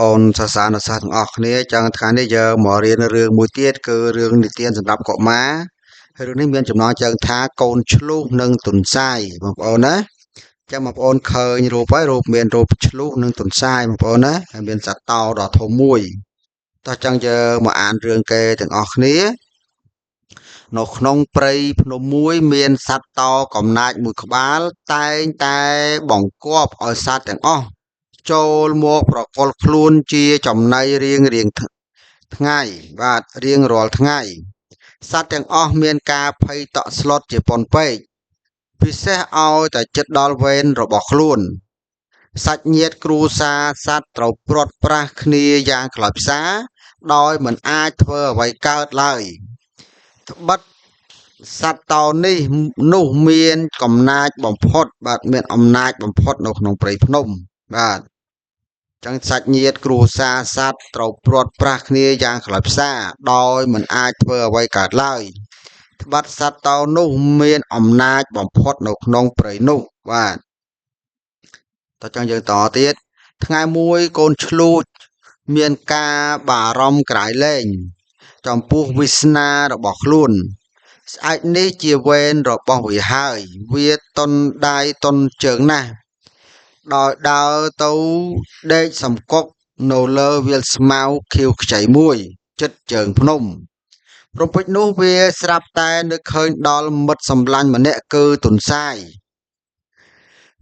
អូនសាសានុសិស្សទាំងអស់គ្នាចឹងថ្ងៃនេះយើងមករៀនរឿងមួយទៀតគឺរឿងនិទានសម្រាប់កុមារហើយរឿងនេះមានចំណងជើងថាកូនឆ្លុះនិងទន្សាយបងប្អូនណាចឹងបងប្អូនឃើញរូបហើយរូបមានរូបឆ្លុះនិងទន្សាយបងប្អូនណាហើយមានសត្វតោដ៏ធំមួយតោះចឹងយើងមកអានរឿងគេទាំងអស់គ្នានៅក្នុងព្រៃភ្នំមួយមានសត្វតោកំណាចមួយក្បាលតែងតែបង្គាប់ឲ្យសត្វទាំងអស់ចូលមកប្រកល់ខ្លួនជាចំណីរៀងថ្ងៃបាទរៀងរាល់ថ្ងៃសត្វទាំងអស់មានការភ័យតក់ស្លុតជាពន់ពេកពិសេសឲ្យតែចិត្តដល់វេនរបស់ខ្លួនសាច់ញាតិគ្រួសារសត្វត្រូវព្រាត់ប្រាសគ្នាយ៉ាងខ្លោចផ្សាដោយមិនអាចធ្វើអ្វីកើតឡើយត្បិតសត្វតោនេះនោះមានកំណាចបំផុតបាទមានអំណាចបំផុតនៅក្នុងព្រៃភ្នំបាទចឹងសាច់ញាតិគ្រួសារសត្វត្រូវព្រាត់ប្រាសគ្នាយ៉ាងខ្លោចផ្សាដោយមិនអាចធ្វើអ្វីកើតឡើយត្បិតសត្វតោនោះមានអំណាចបំផុតនៅក្នុងព្រៃនោះបាទតើចឹងយើងតទៀតថ្ងៃមួយកូនឆ្លូចមានការបារម្ភក្រៃលែងចំពោះវាសនារបស់ខ្លួនស្អែកនេះជាវេនរបស់វាហើយវាតុនដៃតុនជើងណាស់ដោយដើរទៅដេកសំកប់នៅលើវាលស្មៅខៀវខ្ចីមួយចិត្តជើងភ្នំព្រំពេចនោះវាស្រាប់តែនឹកឃើញដល់មិត្តសម្លាញ់ម្នាក់គឺទុនសាយ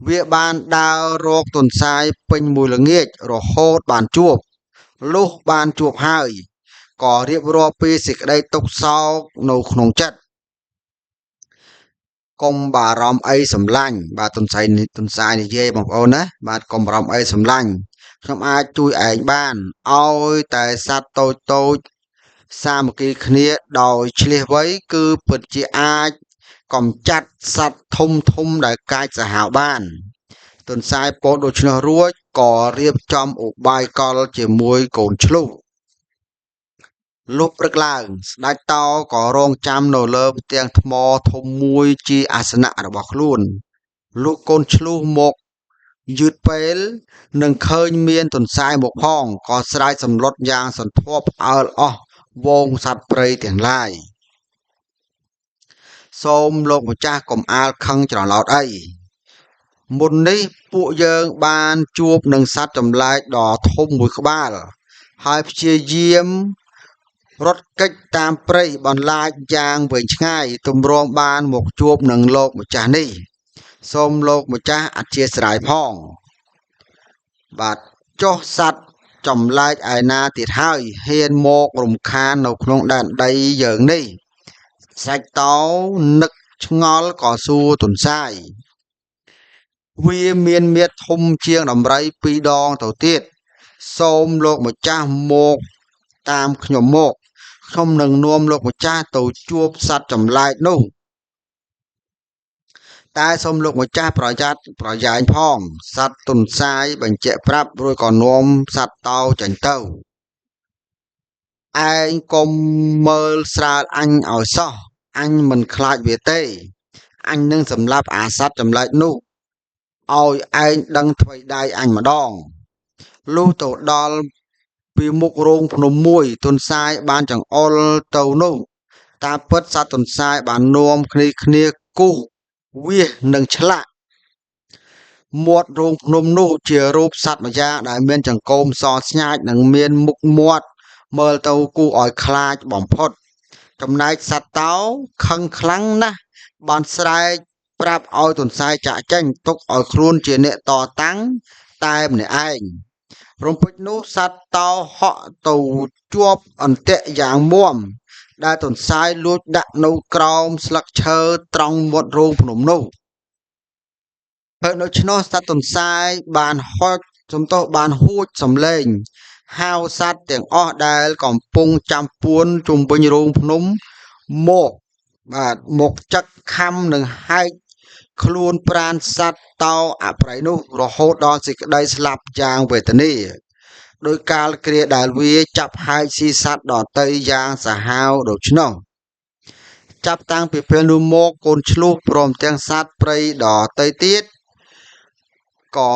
វាបានដើររកទុនសាយពេញមួយល្ងាចរហូតបានជួបលុះបានជួបហើយក៏រៀបរាប់ពីសេចក្តីទុក្ខសោកនៅក្នុងចិត្តកុំបារម្ភអីសម្លាញ់បាទទុនសាយនិយាយបងប្អូនណាបាទកុំបារម្ភអីសម្លាញ់ខ្ញុំអាចជួយឯងបានឲ្យតែសត្វតូចសាមគ្គីគ្នាដោយឆ្លៀសវៃគឺពិតជាអាចកំចាត់សត្វធំដែលកាចសាហាវបានទុនសាយពោលដូច្នោះរួចក៏រៀបចំឧបាយកលជាមួយកូនឆ្លុះលុះព្រឹកឡើងស្ដេចតោក៏រងចាំនៅលើផ្ទាំងថ្មធំមួយជាអាសនៈរបស់ខ្លួនលុះកូនឆ្លុះមកយឺតពេលនឹងឃើញមានទុនសាយមកផងក៏ស្រែកសម្លុតយ៉ាងសន្ធាប់ផ្អើលអស់វងសត្វព្រៃទាំងឡាយសូមលោកម្ចាស់កុំអាលខឹងច្រឡោតអីមុននេះពួកយើងបានជួបនឹងសត្វចម្លែកដ៏ធំមួយក្បាលហើយព្យាយាមរត់គេចតាមព្រៃបន្លាចយ៉ាងវែងឆ្ងាយទម្រាំបានមកជួបនឹងលោកម្ចាស់នេះសូមលោកម្ចាស់អធិស្ឋានផងបាទចុះសត្វចម្លែកឯណាទៀតហើយហ៊ានមករំខាននៅក្នុងដែនដីយើងនេះសាច់តោនឹកឆ្ងល់ក៏សួរទុនសាយវាមានមាឌធំជាងដំរី2 ដងទៅទៀតសូមលោកម្ចាស់មកតាមខ្ញុំមកខ្ញុំនឹងនាំលោកម្ចាស់ទៅជួបសត្វចម្លែកនោះតែសូមលោកម្ចាស់ប្រយ័ត្នប្រយែងផងសត្វទុនសាយបញ្ជាក់ប្រាប់រួចក៏នាំសត្វតោចេញទៅឯងកុំមើលស្រាលអញឲ្យសោះអញមិនខ្លាចវាទេអញនឹងសម្លាប់អាសត្វចម្លែកនោះឲ្យឯងដឹងថ្វីដៃអញម្ដងលុះទៅដល់ពីមុខរោងភ្នំមួយទុនសាយបានចង្អុលទៅនោះតាមពិតសត្វទុនសាយបាននាំគ្នាគូសវាសនិងឆ្លាក់មាត់រោងភ្នំនោះជារូបសត្វម្យ៉ាងដែលមានចង្កូមសស្ញាចនិងមានមុខមាត់មើលទៅគួរឲ្យខ្លាចបំផុតចំណែកសត្វតោខឹងខ្លាំងណាស់បានស្រែកប្រាប់ឲ្យទុនសាយចាក់ចេញទុកឲ្យខ្លួនជាអ្នកតតាំងតែម្នាក់ឯងរំពេចនោះសត្វតោហក់ទៅជាប់អន្ទាក់យ៉ាងមាំដែលទុនសាយលួចដាក់នៅក្រោមស្លឹកឈើត្រង់មាត់រោងភ្នំនោះហើយនៅឆ្នោះសត្វទុនសាយបានហួចសំឡេងហៅសត្វទាំងអស់ដែលកំពុងចាំពួនជុំវិញរោងភ្នំមកចឹកខំនឹងហែកខ្លួនប្រាណសត្វតោអប្រៃនោះរហូតដល់សេចក្តីស្លាប់យ៉ាងវេទនាដោយកាលគ្រាដែលវាចាប់ហែកស៊ីសត្វដទៃយ៉ាងសាហាវដូច្នោះចាប់តាំងពីពេលនោះមកកូនឆ្លុះព្រមទាំងសត្វព្រៃដទៃទៀតក៏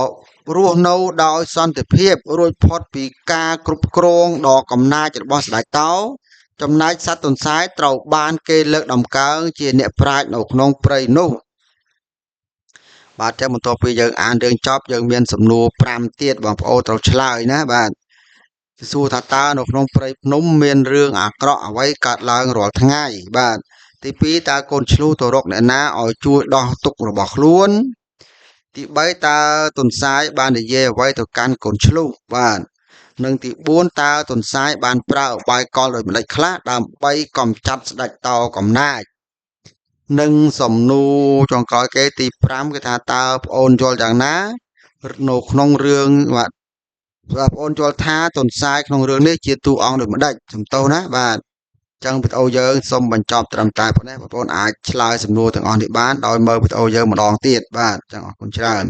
រស់នៅដោយសន្តិភាពរួចផុតពីការគ្រប់គ្រងដ៏កំណាចរបស់ស្ដេចតោចំណែកសត្វទន្សាយត្រូវបានគេលើកដំកើងជាអ្នកប្រាជ្ញនៅក្នុងព្រៃនោះបាទចឹងបន្ទាប់ពីយើងអានរឿងចប់យើងមានសំណួរ5ទៀតបងប្អូនត្រូវឆ្លើយណាបាទសួរថាតើនៅក្នុងព្រៃភ្នំមានរឿងអាក្រក់អ្វីកើតឡើងរាល់ថ្ងៃបាទទី2តើកូនឈ្លូសទៅរកអ្នកណាឲ្យជួយដោះទុក្ខរបស់ខ្លួនទី3តើទុនសាយបាននិយាយអ្វីទៅកាន់កូនឈ្លូសបាទនិងទី4តើទុនសាយបានប្រើឧបាយកលដោយម្ដេចខ្លះដើម្បីកំចាត់ស្ដេចតោកំណាចនិងសំណួរចុងក្រោយគេទី5គឺថាតើប្អូនយល់យ៉ាងណានៅក្នុងរឿងបាទបងប្អូនយល់ថាទុនសាយក្នុងរឿងនេះជាតួអង្គដូចម្ដេចសំទោសណាបាទចឹងវីដេអូយើងសូមបញ្ចប់ត្រឹមតែប៉ុណ្ណេះបងប្អូនអាចឆ្លើយសំណួរទាំងអស់នេះបានដោយមើលវីដេអូយើងម្ដងទៀតបាទចឹងអរគុណច្រើន